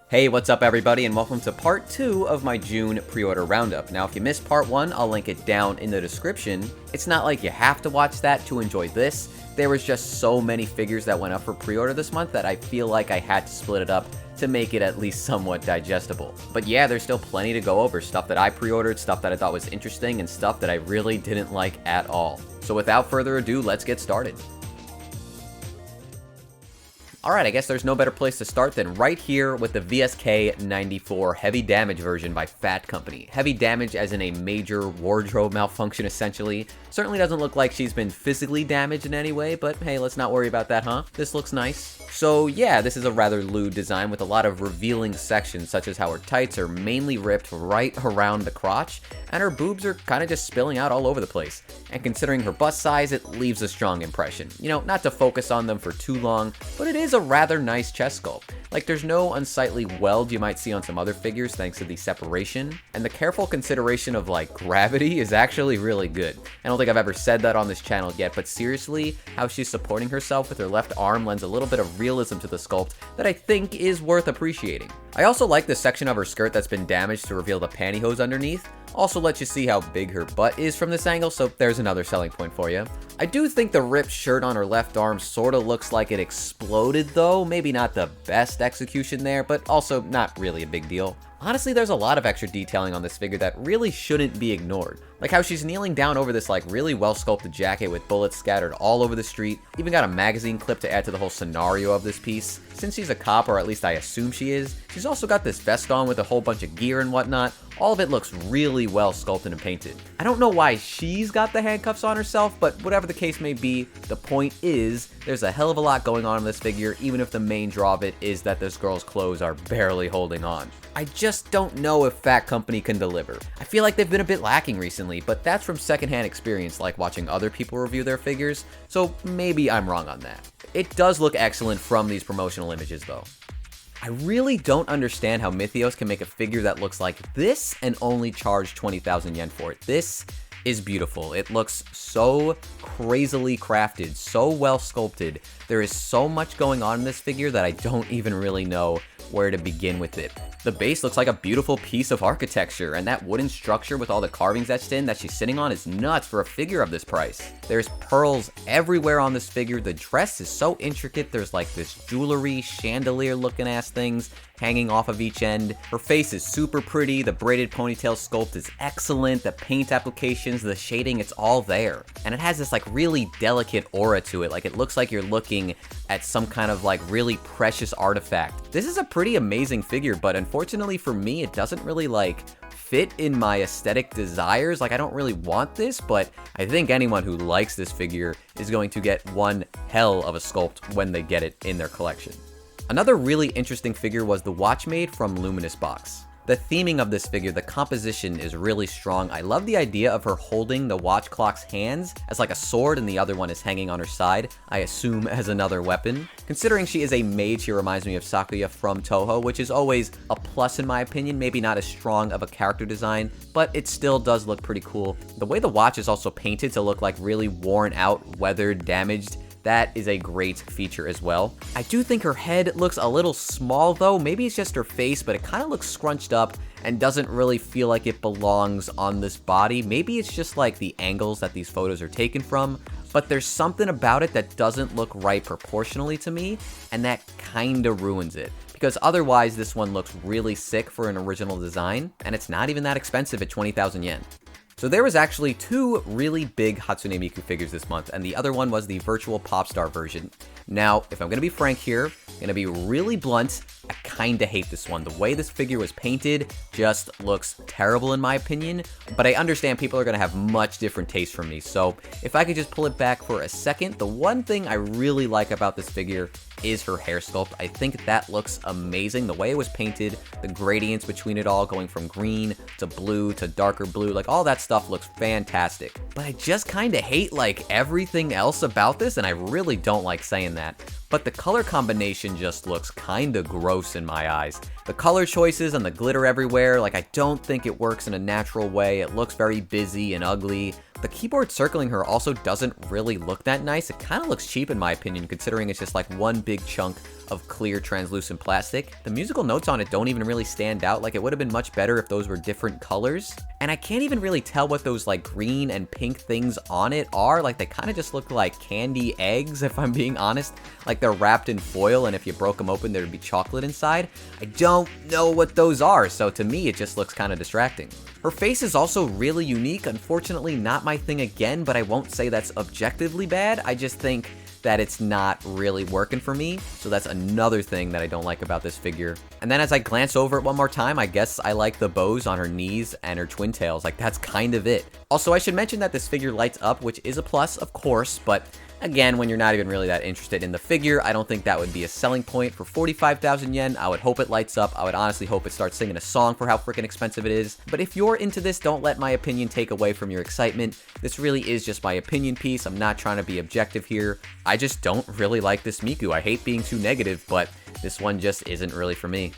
Hey, what's up everybody, and welcome to part 2 of my June pre-order roundup. Now, if you missed part 1, I'll link it down in the description. It's not like you have to watch that to enjoy this. There was just so many figures that went up for pre-order this month that I feel like I had to split it up to make it at least somewhat digestible. But yeah, there's still plenty to go over. Stuff that I pre-ordered, stuff that I thought was interesting, and stuff that I really didn't like at all. So without further ado, let's get started. Alright, I guess there's no better place to start than right here with the VSK 94 Heavy Damage version by Fat Company. Heavy Damage as in a major wardrobe malfunction, essentially. Certainly doesn't look like she's been physically damaged in any way, but hey, let's not worry about that, huh? This looks nice. So yeah, this is a rather lewd design with a lot of revealing sections, such as how her tights are mainly ripped right around the crotch, and her boobs are kind of just spilling out all over the place. And considering her bust size, it leaves a strong impression. You know, not to focus on them for too long, but it is a rather nice chest sculpt. Like, there's no unsightly weld you might see on some other figures thanks to the separation, and the careful consideration of, like, gravity is actually really good. I don't think I've ever said that on this channel yet, but seriously, how she's supporting herself with her left arm lends a little bit of realism to the sculpt that I think is worth appreciating. I also like the section of her skirt that's been damaged to reveal the pantyhose underneath. Also lets you see how big her butt is from this angle, so there's another selling point for you. I do think the ripped shirt on her left arm sorta looks like it exploded though. Maybe not the best execution there, but also not really a big deal. Honestly, there's a lot of extra detailing on this figure that really shouldn't be ignored. Like how she's kneeling down over this like really well sculpted jacket with bullets scattered all over the street. Even got a magazine clip to add to the whole scenario of this piece. Since she's a cop, or at least I assume she is, she's also got this vest on with a whole bunch of gear and whatnot. All of it looks really well sculpted and painted. I don't know why she's got the handcuffs on herself, but whatever the case may be, the point is, there's a hell of a lot going on in this figure, even if the main draw of it is that this girl's clothes are barely holding on. I just don't know if Fat Company can deliver. I feel like they've been a bit lacking recently, but that's from secondhand experience, like watching other people review their figures, so maybe I'm wrong on that. It does look excellent from these promotional images though. I really don't understand how Mythios can make a figure that looks like this and only charge 20,000 yen for it. This is beautiful. It looks so crazily crafted, so well sculpted. There is so much going on in this figure that I don't even really know where to begin with it. The base looks like a beautiful piece of architecture, and that wooden structure with all the carvings etched in that she's sitting on is nuts for a figure of this price. There's pearls everywhere on this figure. The dress is so intricate. There's like this jewelry, chandelier looking ass things hanging off of each end. Her face is super pretty. The braided ponytail sculpt is excellent. The paint applications, the shading, it's all there. And it has this like really delicate aura to it. Like it looks like you're looking at some kind of like really precious artifact. This is a pretty amazing figure, but unfortunately for me, it doesn't really like fit in my aesthetic desires. Like I don't really want this, but I think anyone who likes this figure is going to get one hell of a sculpt when they get it in their collection. Another really interesting figure was the Watch Maid from Luminous Box. The theming of this figure, the composition is really strong. I love the idea of her holding the watch clock's hands as like a sword and the other one is hanging on her side, I assume as another weapon. Considering she is a maid, she reminds me of Kaguya from Toho, which is always a plus in my opinion. Maybe not as strong of a character design, but it still does look pretty cool. The way the watch is also painted to look like really worn out, weathered, damaged, that is a great feature as well. I do think her head looks a little small though. Maybe it's just her face, but it kind of looks scrunched up and doesn't really feel like it belongs on this body. Maybe it's just like the angles that these photos are taken from, but there's something about it that doesn't look right proportionally to me, and that kind of ruins it. Because otherwise, this one looks really sick for an original design, and it's not even that expensive at 20,000 yen. So there was actually two really big Hatsune Miku figures this month, and the other one was the virtual pop star version. Now, if I'm gonna be frank here, I'm gonna be really blunt, I kinda hate this one. The way this figure was painted just looks terrible in my opinion, but I understand people are gonna have much different tastes from me, so if I could just pull it back for a second, the one thing I really like about this figure is her hair sculpt. I think that looks amazing. The way it was painted, the gradients between it all going from green to blue to darker blue, like all that stuff looks fantastic. But I just kind of hate like everything else about this, and I really don't like saying that. But the color combination just looks kind of gross in my eyes. The color choices and the glitter everywhere, like I don't think it works in a natural way. It looks very busy and ugly. The keyboard circling her also doesn't really look that nice. It kind of looks cheap in my opinion, considering it's just like one big chunk of clear translucent plastic. The musical notes on it don't even really stand out. Like, it would have been much better if those were different colors. And I can't even really tell what those like green and pink things on it are. Like, they kind of just look like candy eggs, if I'm being honest. Like, they're wrapped in foil, and if you broke them open, there'd be chocolate inside. I don't know what those are, so to me, it just looks kind of distracting. Her face is also really unique. Unfortunately, not my thing again, but I won't say that's objectively bad. I just think that it's not really working for me, so that's another thing that I don't like about this figure. And then as I glance over it one more time, I guess I like the bows on her knees and her twin tails. Like, that's kind of it. Also, I should mention that this figure lights up, which is a plus, of course, but again, when you're not even really that interested in the figure, I don't think that would be a selling point. For 45,000 yen, I would hope it lights up. I would honestly hope it starts singing a song for how freaking expensive it is. But if you're into this, don't let my opinion take away from your excitement. This really is just my opinion piece. I'm not trying to be objective here. I just don't really like this Miku. I hate being too negative, but this one just isn't really for me.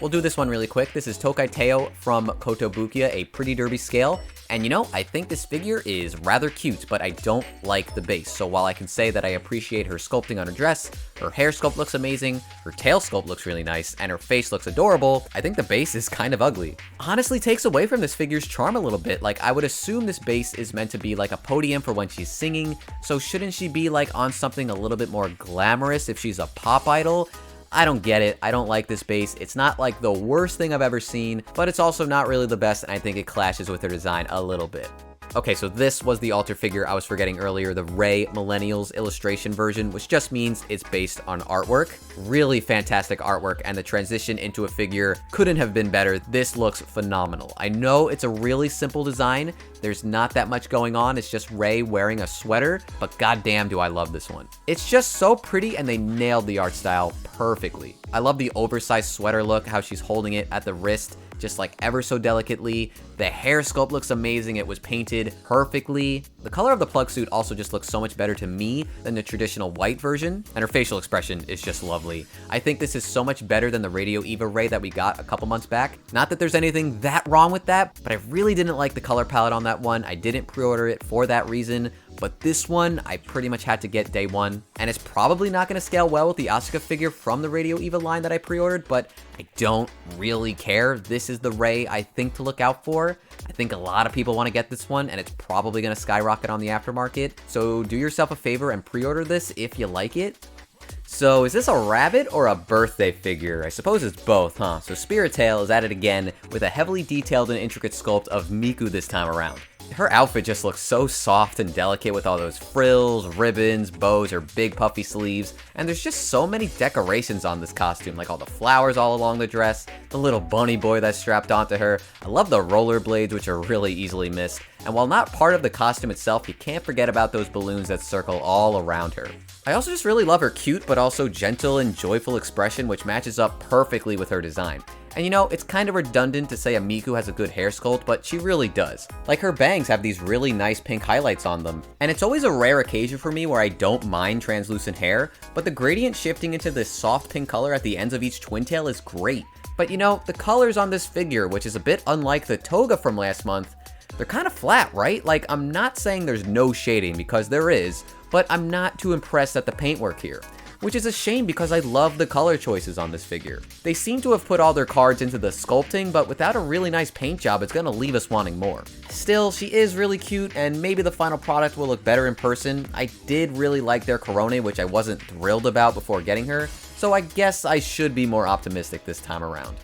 We'll do this one really quick. This is Tokai Teio from Kotobukiya, a pretty derby scale. And you know, I think this figure is rather cute, but I don't like the base. So while I can say that I appreciate her sculpting on her dress, her hair sculpt looks amazing, her tail sculpt looks really nice, and her face looks adorable, I think the base is kind of ugly. Honestly, takes away from this figure's charm a little bit. Like, I would assume this base is meant to be like a podium for when she's singing, so shouldn't she be like on something a little bit more glamorous if she's a pop idol? I don't get it. I don't like this base. It's not like the worst thing I've ever seen, but it's also not really the best, and I think it clashes with her design a little bit. Okay, so this was the Alter figure I was forgetting earlier, the Rei Millennials illustration version, which just means it's based on artwork. Really fantastic artwork, and the transition into a figure couldn't have been better. This looks phenomenal. I know it's a really simple design. There's not that much going on. It's just Rei wearing a sweater, but goddamn do I love this one. It's just so pretty, and they nailed the art style perfectly. I love the oversized sweater look, how she's holding it at the wrist, just like ever so delicately. The hair sculpt looks amazing. It was painted perfectly. The color of the plug suit also just looks so much better to me than the traditional white version, and her facial expression is just lovely. I think this is so much better than the Radio Eva Rei that we got a couple months back. Not that there's anything that wrong with that, but I really didn't like the color palette on that one. I didn't pre-order it for that reason, but this one I pretty much had to get day one, and it's probably not going to scale well with the Asuka figure from the Radio Eva line that I pre-ordered, but I don't really care. This is the Rei I think to look out for. I think a lot of people want to get this one, and it's probably going to skyrocket on the aftermarket, so do yourself a favor and pre-order this if you like it. So is this a rabbit or a birthday figure? I suppose it's both, huh? So Spirit Tail is at it again with a heavily detailed and intricate sculpt of Miku this time around. Her outfit just looks so soft and delicate with all those frills, ribbons, bows, her big puffy sleeves, and there's just so many decorations on this costume, like all the flowers all along the dress, the little bunny boy that's strapped onto her. I love the rollerblades, which are really easily missed, and while not part of the costume itself, you can't forget about those balloons that circle all around her. I also just really love her cute but also gentle and joyful expression, which matches up perfectly with her design. And you know, it's kind of redundant to say a Miku has a good hair sculpt, but she really does. Like, her bangs have these really nice pink highlights on them. And it's always a rare occasion for me where I don't mind translucent hair, but the gradient shifting into this soft pink color at the ends of each twin tail is great. But you know, the colors on this figure, which is a bit unlike the toga from last month, they're kind of flat, right? Like, I'm not saying there's no shading, because there is, but I'm not too impressed at the paintwork here. Which is a shame because I love the color choices on this figure. They seem to have put all their cards into the sculpting, but without a really nice paint job, it's gonna leave us wanting more. Still, she is really cute, and maybe the final product will look better in person. I did really like their Corone, which I wasn't thrilled about before getting her, so I guess I should be more optimistic this time around.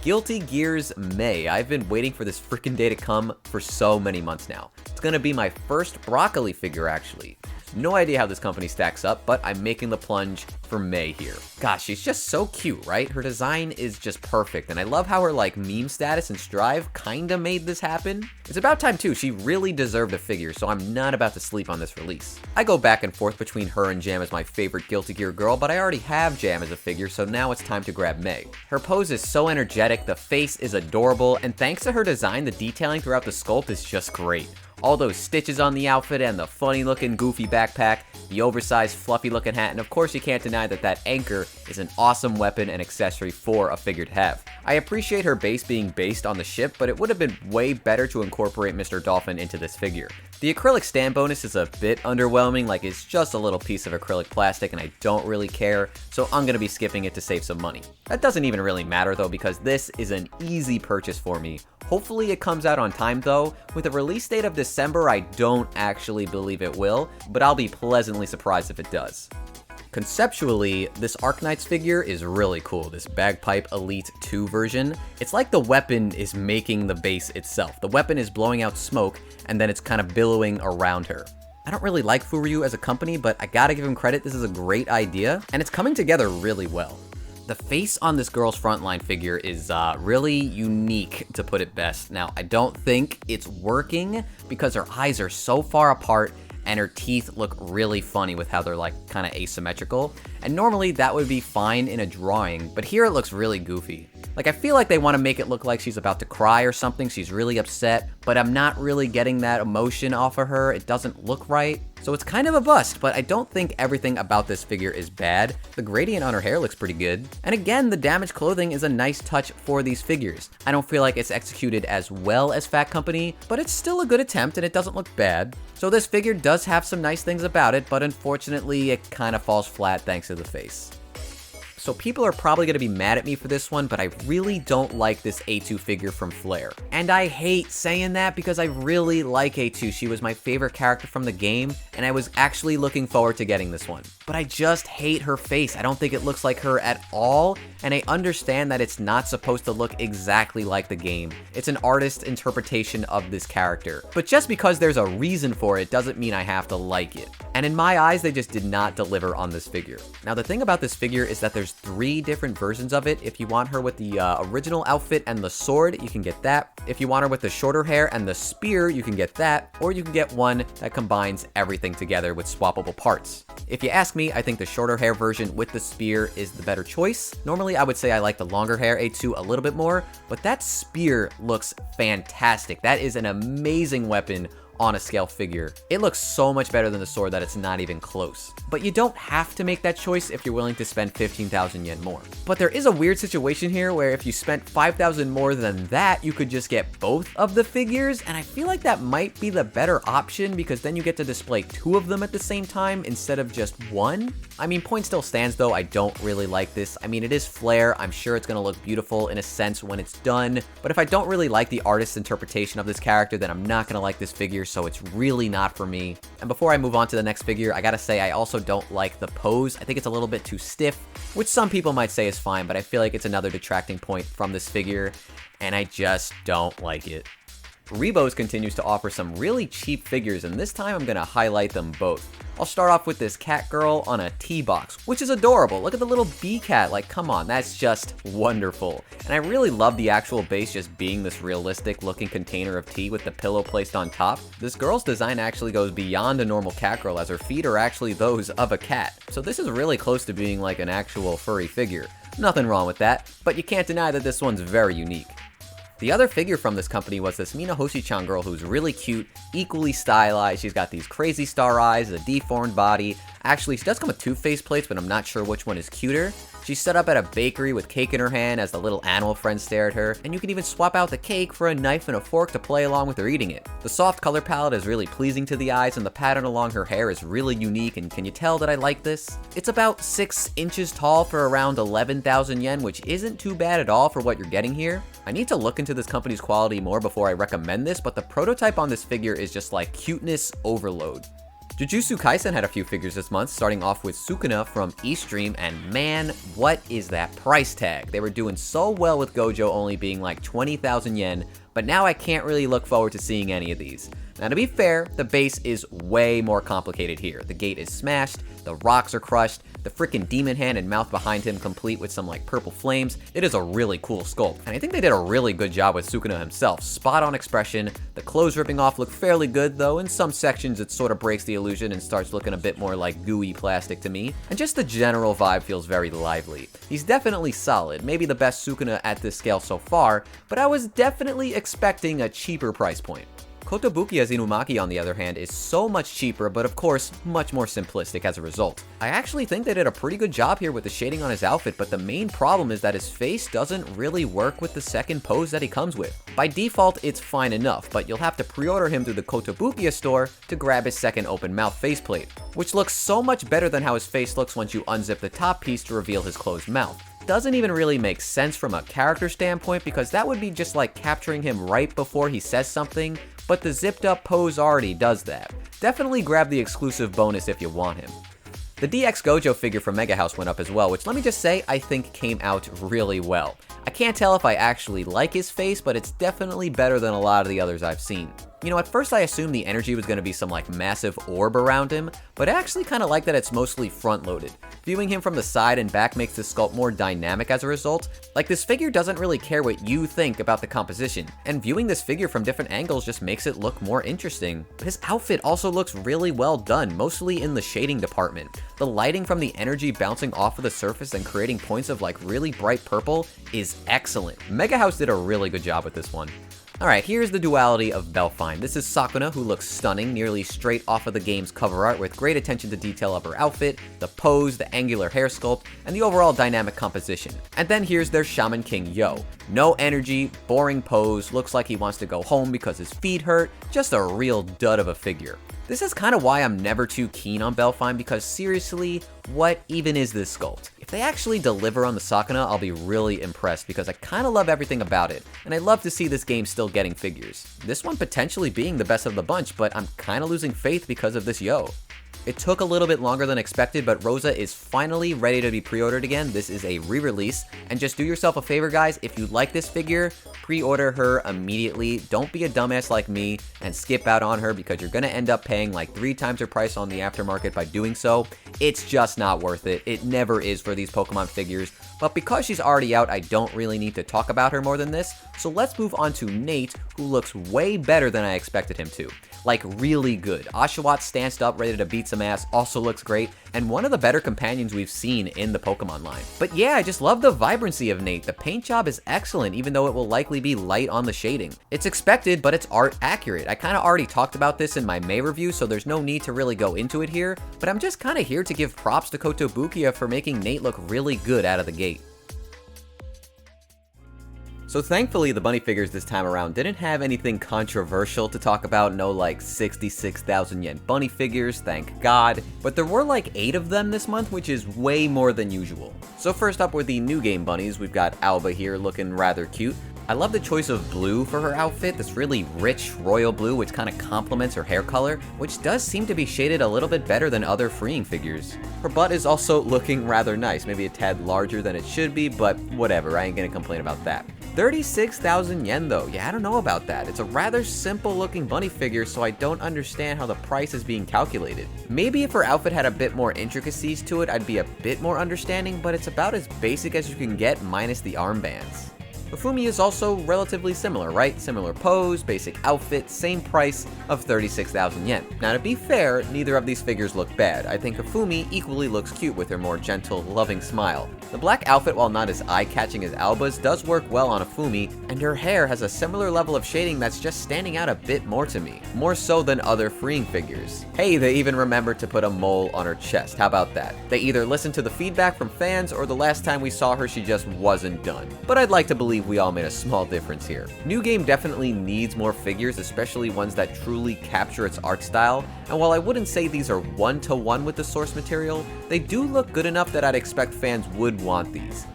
Guilty Gear's May. I've been waiting for this freaking day to come for so many months now. It's gonna be my first Broccoli figure, actually. No idea how this company stacks up, but I'm making the plunge for May here. Gosh, she's just so cute, right? Her design is just perfect, and I love how her like meme status and Strive kinda made this happen. It's about time too. She really deserved a figure, so I'm not about to sleep on this release. I go back and forth between her and Jam as my favorite Guilty Gear girl, but I already have Jam as a figure, so now it's time to grab May. Her pose is so energetic, the face is adorable, and thanks to her design, the detailing throughout the sculpt is just great. All those stitches on the outfit and the funny looking goofy backpack, the oversized fluffy looking hat, and of course you can't deny that that anchor is an awesome weapon and accessory for a figure to have. I appreciate her base being based on the ship, but it would have been way better to incorporate Mr. Dolphin into this figure. The acrylic stand bonus is a bit underwhelming, like it's just a little piece of acrylic plastic and I don't really care, so I'm gonna be skipping it to save some money. That doesn't even really matter though, because this is an easy purchase for me. Hopefully it comes out on time though. With a release date of December, I don't actually believe it will, but I'll be pleasantly surprised if it does. Conceptually, this Arknights figure is really cool, this Bagpipe Elite 2 version. It's like the weapon is making the base itself. The weapon is blowing out smoke, and then it's kind of billowing around her. I don't really like Furyu as a company, but I gotta give him credit, this is a great idea, and it's coming together really well. The face on this girl's frontline figure is really unique, to put it best. Now, I don't think it's working because her eyes are so far apart and her teeth look really funny with how they're like kind of asymmetrical. And normally that would be fine in a drawing, but here it looks really goofy. Like I feel like they want to make it look like she's about to cry or something, she's really upset, but I'm not really getting that emotion off of her, it doesn't look right. So it's kind of a bust, but I don't think everything about this figure is bad. The gradient on her hair looks pretty good. And again, the damaged clothing is a nice touch for these figures. I don't feel like it's executed as well as Fat Company, but it's still a good attempt and it doesn't look bad. So this figure does have some nice things about it, but unfortunately it kind of falls flat thanks to the face. So people are probably going to be mad at me for this one, but I really don't like this A2 figure from Flare. And I hate saying that because I really like A2. She was my favorite character from the game, and I was actually looking forward to getting this one. But I just hate her face. I don't think it looks like her at all, and I understand that it's not supposed to look exactly like the game. It's an artist's interpretation of this character. But just because there's a reason for it doesn't mean I have to like it. And in my eyes, they just did not deliver on this figure. Now the thing about this figure is that there's 3 different versions of it. If you want her with the original outfit and the sword, you can get that. If you want her with the shorter hair and the spear, you can get that. Or you can get one that combines everything together with swappable parts. If you ask me, I think the shorter hair version with the spear is the better choice. Normally, I would say I like the longer hair A2 a little bit more, but that spear looks fantastic. That is an amazing weapon on a scale figure. It looks so much better than the sword that it's not even close. But you don't have to make that choice if you're willing to spend 15,000 yen more. But there is a weird situation here where if you spent 5,000 more than that, you could just get both of the figures, and I feel like that might be the better option because then you get to display 2 of them at the same time instead of just 1. I mean, point still stands though, I don't really like this. I mean, it is Flare, I'm sure it's gonna look beautiful in a sense when it's done, but if I don't really like the artist's interpretation of this character, then I'm not gonna like this figure, so it's really not for me. And before I move on to the next figure, I gotta say I also don't like the pose. I think it's a little bit too stiff, which some people might say is fine, but I feel like it's another detracting point from this figure, and I just don't like it. Ribose continues to offer some really cheap figures, and this time I'm gonna highlight them both. I'll start off with this cat girl on a tea box, which is adorable. Look at the little bee cat, like come on, that's just wonderful. And I really love the actual base just being this realistic looking container of tea with the pillow placed on top. This girl's design actually goes beyond a normal cat girl, as her feet are actually those of a cat. So this is really close to being like an actual furry figure. Nothing wrong with that, but you can't deny that this one's very unique. The other figure from this company was this Minahoshi-chan girl who's really cute, equally stylized. She's got these crazy star eyes, a deformed body. Actually, she does come with 2 faceplates, but I'm not sure which one is cuter. She's set up at a bakery with cake in her hand as the little animal friends stare at her, and you can even swap out the cake for a knife and a fork to play along with her eating it. The soft color palette is really pleasing to the eyes, and the pattern along her hair is really unique, and can you tell that I like this? It's about 6 inches tall for around 11,000 yen, which isn't too bad at all for what you're getting here. I need to look into this company's quality more before I recommend this, but the prototype on this figure is just like cuteness overload. Jujutsu Kaisen had a few figures this month, starting off with Sukuna from Estream, and man, what is that price tag? They were doing so well with Gojo only being like 20,000 yen, but now I can't really look forward to seeing any of these. Now to be fair, the base is way more complicated here. The gate is smashed, the rocks are crushed, the freaking demon hand and mouth behind him complete with some like purple flames. It is a really cool sculpt, and I think they did a really good job with Sukuna himself. Spot on expression, the clothes ripping off look fairly good though. In some sections it sort of breaks the illusion and starts looking a bit more like gooey plastic to me, and just the general vibe feels very lively. He's definitely solid, maybe the best Sukuna at this scale so far, but I was definitely expecting a cheaper price point. Kotobukiya's Inumaki, on the other hand, is so much cheaper, but of course, much more simplistic as a result. I actually think they did a pretty good job here with the shading on his outfit, but the main problem is that his face doesn't really work with the second pose that he comes with. By default, it's fine enough, but you'll have to pre-order him through the Kotobukiya store to grab his second open mouth faceplate, which looks so much better than how his face looks once you unzip the top piece to reveal his closed mouth. Doesn't even really make sense from a character standpoint because that would be just like capturing him right before he says something, but the zipped up pose already does that. Definitely grab the exclusive bonus if you want him. The DX Gojo figure from Megahouse went up as well, which let me just say I think came out really well. I can't tell if I actually like his face, but it's definitely better than a lot of the others I've seen. You know, at first I assumed the energy was going to be some like massive orb around him, but I actually kind of like that it's mostly front-loaded. Viewing him from the side and back makes the sculpt more dynamic as a result. Like, this figure doesn't really care what you think about the composition, and viewing this figure from different angles just makes it look more interesting. His outfit also looks really well done, mostly in the shading department. The lighting from the energy bouncing off of the surface and creating points of like really bright purple is excellent. Megahouse did a really good job with this one. Alright, here's the duality of Belfine. This is Sakuna, who looks stunning, nearly straight off of the game's cover art with great attention to detail of her outfit, the pose, the angular hair sculpt, and the overall dynamic composition. And then here's their Shaman King Yoh. No energy, boring pose, looks like he wants to go home because his feet hurt, just a real dud of a figure. This is kind of why I'm never too keen on Belfine, because seriously, what even is this sculpt? If they actually deliver on the Sakuna, I'll be really impressed because I kind of love everything about it, and I love to see this game still getting figures. This one potentially being the best of the bunch, but I'm kind of losing faith because of this Yoh. It took a little bit longer than expected, but Rosa is finally ready to be pre-ordered again. This is a re-release, and just do yourself a favor, guys. If you like this figure, pre-order her immediately. Don't be a dumbass like me and skip out on her because you're going to end up paying like 3 times her price on the aftermarket by doing so. It's just not worth it. It never is for these Pokemon figures, but because she's already out, I don't really need to talk about her more than this. So let's move on to Nate, who looks way better than I expected him to. Like, really good. Oshawott stanced up, ready to beat some ass, also looks great, and one of the better companions we've seen in the Pokemon line. But yeah, I just love the vibrancy of Nate. The paint job is excellent, even though it will likely be light on the shading. It's expected, but it's art accurate. I kind of already talked about this in my May review, so there's no need to really go into it here, but I'm just kind of here to give props to Kotobukiya for making Nate look really good out of the gate. So thankfully, the bunny figures this time around didn't have anything controversial to talk about, no like 66,000 yen bunny figures, thank God. But there were like 8 of them this month, which is way more than usual. So first up with the new game bunnies, we've got Alba here looking rather cute. I love the choice of blue for her outfit, this really rich royal blue which kind of complements her hair color, which does seem to be shaded a little bit better than other freeing figures. Her butt is also looking rather nice, maybe a tad larger than it should be, but whatever, I ain't gonna complain about that. 36,000 yen though, yeah, I don't know about that. It's a rather simple looking bunny figure, so I don't understand how the price is being calculated. Maybe if her outfit had a bit more intricacies to it, I'd be a bit more understanding, but it's about as basic as you can get minus the armbands. Ufumi is also relatively similar, right? Similar pose, basic outfit, same price of 36,000 yen. Now to be fair, neither of these figures look bad. I think Ufumi equally looks cute with her more gentle, loving smile. The black outfit, while not as eye-catching as Alba's, does work well on Ufumi, and her hair has a similar level of shading that's just standing out a bit more to me. More so than other freeing figures. Hey, they even remembered to put a mole on her chest, how about that? They either listened to the feedback from fans, or the last time we saw her she just wasn't done. But I'd like to believe we all made a small difference here. New game definitely needs more figures, especially ones that truly capture its art style, and while I wouldn't say these are one-to-one with the source material, they do look good enough that I'd expect fans would want these.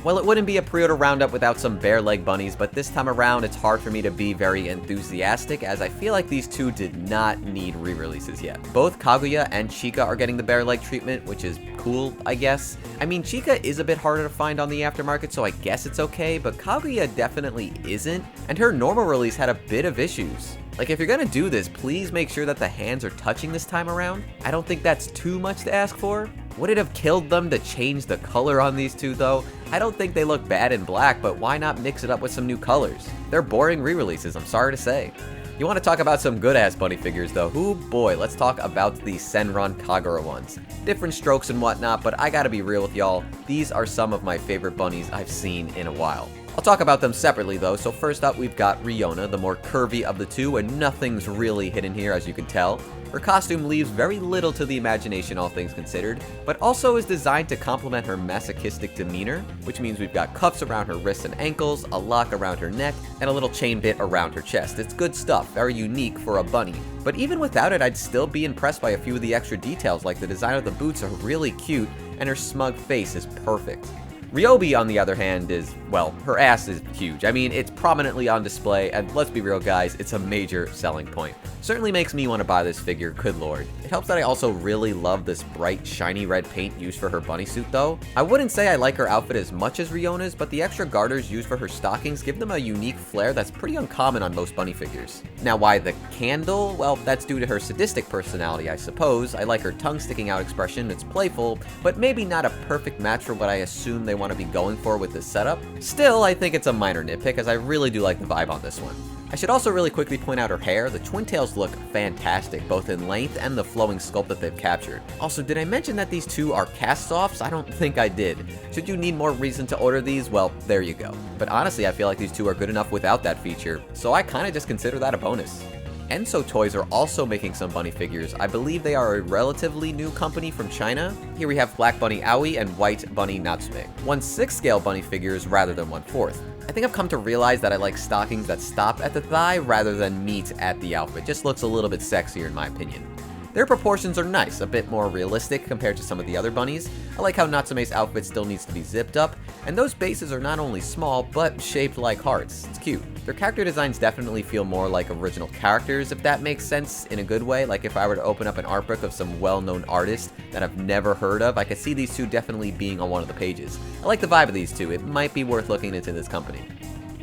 Well, it wouldn't be a pre-order roundup without some bare leg bunnies, but this time around it's hard for me to be very enthusiastic as I feel like these two did not need re-releases yet. Both Kaguya and Chika are getting the bare leg treatment, which is cool, I guess. I mean, Chika is a bit harder to find on the aftermarket, so I guess it's okay, but Kaguya definitely isn't, and her normal release had a bit of issues. Like, if you're gonna do this, please make sure that the hands are touching this time around. I don't think that's too much to ask for. Would it have killed them to change the color on these two though? I don't think they look bad in black, but why not mix it up with some new colors? They're boring re-releases, I'm sorry to say. You want to talk about some good-ass bunny figures though? Ooh boy, let's talk about the Senran Kagura ones. Different strokes and whatnot, but I gotta be real with y'all, these are some of my favorite bunnies I've seen in a while. I'll talk about them separately though, so first up we've got Ryona, the more curvy of the two, and nothing's really hidden here as you can tell. Her costume leaves very little to the imagination, all things considered, but also is designed to complement her masochistic demeanor, which means we've got cuffs around her wrists and ankles, a lock around her neck, and a little chain bit around her chest. It's good stuff, very unique for a bunny. But even without it, I'd still be impressed by a few of the extra details, like the design of the boots are really cute, and her smug face is perfect. Ryobi, on the other hand, is, well, her ass is huge. I mean, it's prominently on display, and let's be real guys, it's a major selling point. Certainly makes me want to buy this figure, good lord. It helps that I also really love this bright, shiny red paint used for her bunny suit though. I wouldn't say I like her outfit as much as Ryona's, but the extra garters used for her stockings give them a unique flair that's pretty uncommon on most bunny figures. Now why the candle? Well, that's due to her sadistic personality, I suppose. I like her tongue sticking out expression, it's playful, but maybe not a perfect match for what I assume they want to be going for with this setup. Still, I think it's a minor nitpick as I really do like the vibe on this one. I should also really quickly point out her hair. The twin tails look fantastic, both in length and the flowing sculpt that they've captured. Also, did I mention that these two are cast-offs? I don't think I did. Should you need more reason to order these? Well, there you go. But honestly, I feel like these two are good enough without that feature, so I kinda just consider that a bonus. Ensoutoys are also making some bunny figures. I believe they are a relatively new company from China. Here we have Black Bunny Aoi and White Bunny Natsume. 1/6 scale bunny figures rather than 1/4. I think I've come to realize that I like stockings that stop at the thigh rather than meet at the outfit. Just looks a little bit sexier in my opinion. Their proportions are nice, a bit more realistic compared to some of the other bunnies. I like how Natsume's outfit still needs to be zipped up, and those bases are not only small, but shaped like hearts. It's cute. Their character designs definitely feel more like original characters, if that makes sense in a good way. Like if I were to open up an art book of some well-known artist that I've never heard of, I could see these two definitely being on one of the pages. I like the vibe of these two. It might be worth looking into this company.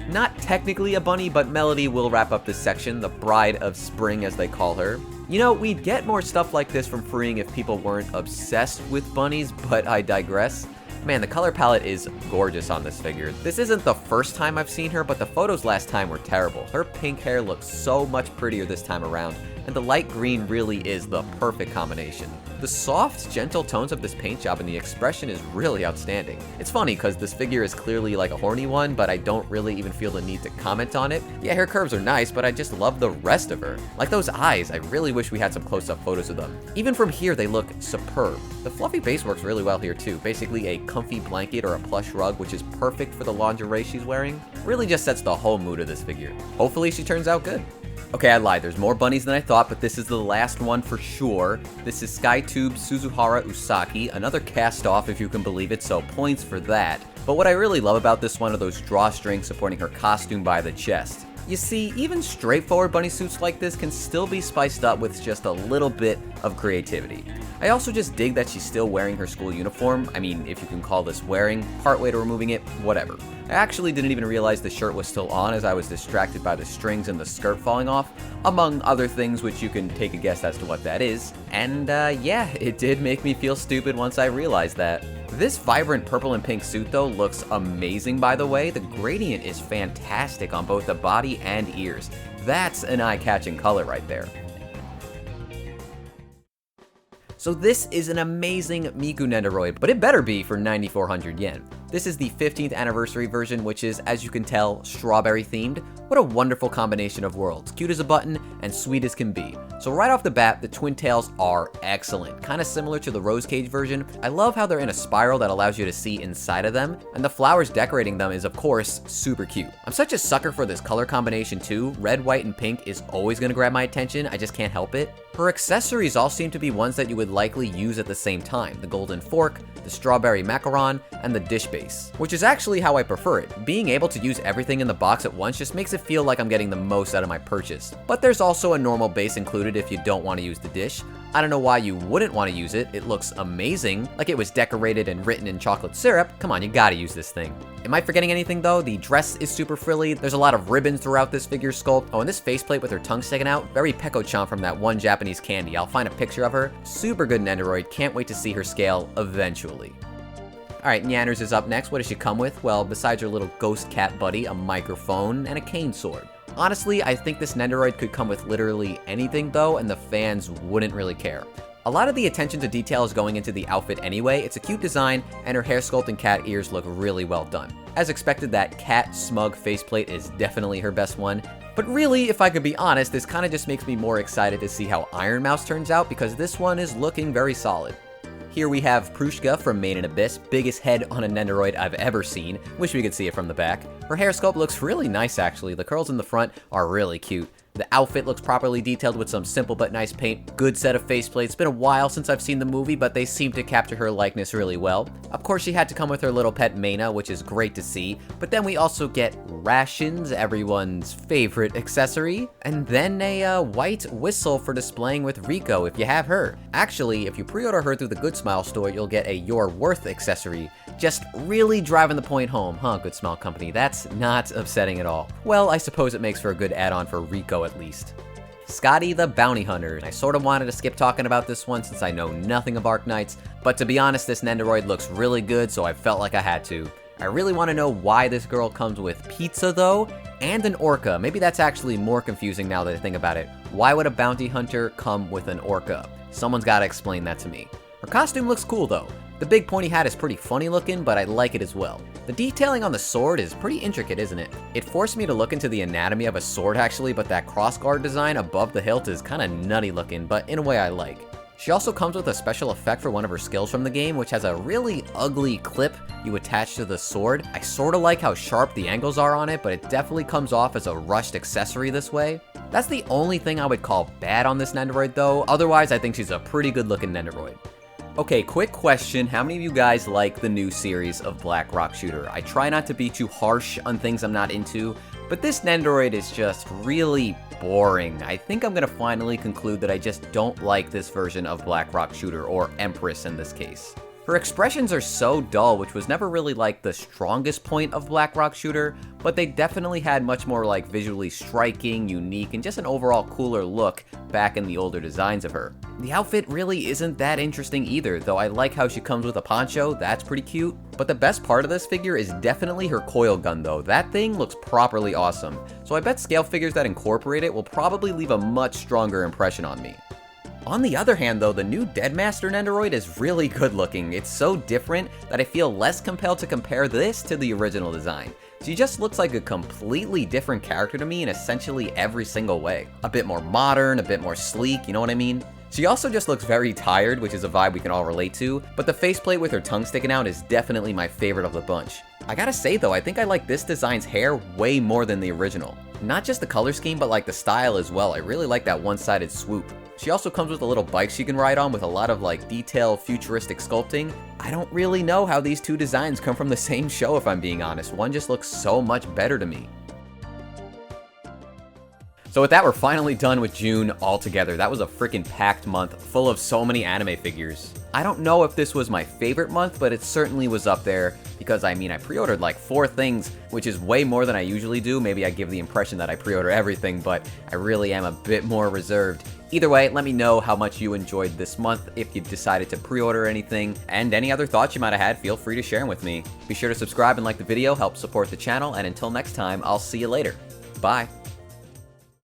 Not technically a bunny, but Melody will wrap up this section, the bride of spring as they call her. You know, we'd get more stuff like this from Freeing if people weren't obsessed with bunnies, but I digress. Man, the color palette is gorgeous on this figure. This isn't the first time I've seen her, but the photos last time were terrible. Her pink hair looks so much prettier this time around, and the light green really is the perfect combination. The soft, gentle tones of this paint job and the expression is really outstanding. It's funny because this figure is clearly like a horny one, but I don't really even feel the need to comment on it. Yeah, her curves are nice, but I just love the rest of her. Like those eyes, I really wish we had some close-up photos of them. Even from here, they look superb. The fluffy base works really well here too. Basically a comfy blanket or a plush rug, which is perfect for the lingerie she's wearing. Really just sets the whole mood of this figure. Hopefully she turns out good. Okay, I lied. There's more bunnies than I thought, but this is the last one for sure. This is Skytube Tsuzuhara Usaki, another cast-off if you can believe it, so points for that. But what I really love about this one are those drawstrings supporting her costume by the chest. You see, even straightforward bunny suits like this can still be spiced up with just a little bit of creativity. I also just dig that she's still wearing her school uniform. I mean, if you can call this wearing, partway to removing it, whatever. I actually didn't even realize the shirt was still on as I was distracted by the strings and the skirt falling off, among other things which you can take a guess as to what that is. And yeah, it did make me feel stupid once I realized that. This vibrant purple and pink suit though looks amazing by the way. The gradient is fantastic on both the body and ears. That's an eye-catching color right there. So this is an amazing Miku Nendoroid, but it better be for 9,400 yen. This is the 15th anniversary version, which is, as you can tell, strawberry themed. What a wonderful combination of worlds. Cute as a button and sweet as can be. So right off the bat, the twin tails are excellent. Kind of similar to the rose cage version. I love how they're in a spiral that allows you to see inside of them. And the flowers decorating them is, of course, super cute. I'm such a sucker for this color combination too. Red, white, and pink is always going to grab my attention. I just can't help it. Her accessories all seem to be ones that you would likely use at the same time. The golden fork, the strawberry macaron, and the dish base, which is actually how I prefer it. Being able to use everything in the box at once just makes it feel like I'm getting the most out of my purchase. But there's also a normal base included if you don't want to use the dish. I don't know why you wouldn't want to use it. It looks amazing, like it was decorated and written in chocolate syrup. Come on, you gotta use this thing. Am I forgetting anything though? The dress is super frilly. There's a lot of ribbons throughout this figure sculpt. Oh, and this faceplate with her tongue sticking out, very Peko-chan from that one Japanese candy. I'll find a picture of her. Super good Nendoroid. Can't wait to see her scale eventually. Alright, Nyanners is up next. What does she come with? Well, besides her little ghost cat buddy, a microphone, and a cane sword. Honestly, I think this Nendoroid could come with literally anything though, and the fans wouldn't really care. A lot of the attention to detail is going into the outfit anyway. It's a cute design, and her hair sculpt and cat ears look really well done. As expected, that cat smug faceplate is definitely her best one. But really, if I could be honest, this kind of just makes me more excited to see how Iron Mouse turns out, because this one is looking very solid. Here we have Prushka from Maid and Abyss, biggest head on a Nendoroid I've ever seen. Wish we could see it from the back. Her hair sculpt looks really nice actually, the curls in the front are really cute. The outfit looks properly detailed with some simple but nice paint, good set of faceplates. It's been a while since I've seen the movie, but they seem to capture her likeness really well. Of course, she had to come with her little pet Mena, which is great to see, but then we also get rations, everyone's favorite accessory, and then a white whistle for displaying with Riko if you have her. Actually, if you pre-order her through the Good Smile store, you'll get a Your Worth accessory. Just really driving the point home, huh, Good Smile Company? That's not upsetting at all. Well, I suppose it makes for a good add-on for Riko at least. Scotty the Bounty Hunter. I sort of wanted to skip talking about this one since I know nothing of Arknights, but to be honest, this Nendoroid looks really good, so I felt like I had to. I really want to know why this girl comes with pizza though, and an orca. Maybe that's actually more confusing now that I think about it. Why would a bounty hunter come with an orca? Someone's got to explain that to me. Her costume looks cool though. The big pointy hat is pretty funny looking, but I like it as well. The detailing on the sword is pretty intricate, isn't it? It forced me to look into the anatomy of a sword actually, but that crossguard design above the hilt is kind of nutty looking, but in a way I like. She also comes with a special effect for one of her skills from the game, which has a really ugly clip you attach to the sword. I sort of like how sharp the angles are on it, but it definitely comes off as a rushed accessory this way. That's the only thing I would call bad on this Nendoroid though, otherwise I think she's a pretty good looking Nendoroid. Okay, quick question. How many of you guys like the new series of Black Rock Shooter? I try not to be too harsh on things I'm not into, but this Nendoroid is just really boring. I think I'm gonna finally conclude that I just don't like this version of Black Rock Shooter, or Empress in this case. Her expressions are so dull, which was never really like the strongest point of Black Rock Shooter, but they definitely had much more like visually striking, unique, and just an overall cooler look back in the older designs of her. The outfit really isn't that interesting either, though I like how she comes with a poncho, that's pretty cute. But the best part of this figure is definitely her coil gun though. That thing looks properly awesome. So I bet scale figures that incorporate it will probably leave a much stronger impression on me. On the other hand though, the new Deadmaster Nendoroid is really good looking. It's so different that I feel less compelled to compare this to the original design. She just looks like a completely different character to me in essentially every single way. A bit more modern, a bit more sleek, you know what I mean? She also just looks very tired, which is a vibe we can all relate to, but the faceplate with her tongue sticking out is definitely my favorite of the bunch. I gotta say though, I think I like this design's hair way more than the original. Not just the color scheme, but like the style as well. I really like that one-sided swoop. She also comes with a little bike she can ride on with a lot of like detailed futuristic sculpting. I don't really know how these two designs come from the same show if I'm being honest. One just looks so much better to me. So with that, we're finally done with June altogether. That was a freaking packed month full of so many anime figures. I don't know if this was my favorite month, but it certainly was up there because I mean, I pre-ordered like 4 things, which is way more than I usually do. Maybe I give the impression that I pre-order everything, but I really am a bit more reserved. Either way, let me know how much you enjoyed this month, if you decided to pre-order anything, and any other thoughts you might have had, feel free to share them with me. Be sure to subscribe and like the video, help support the channel, and until next time, I'll see you later. Bye.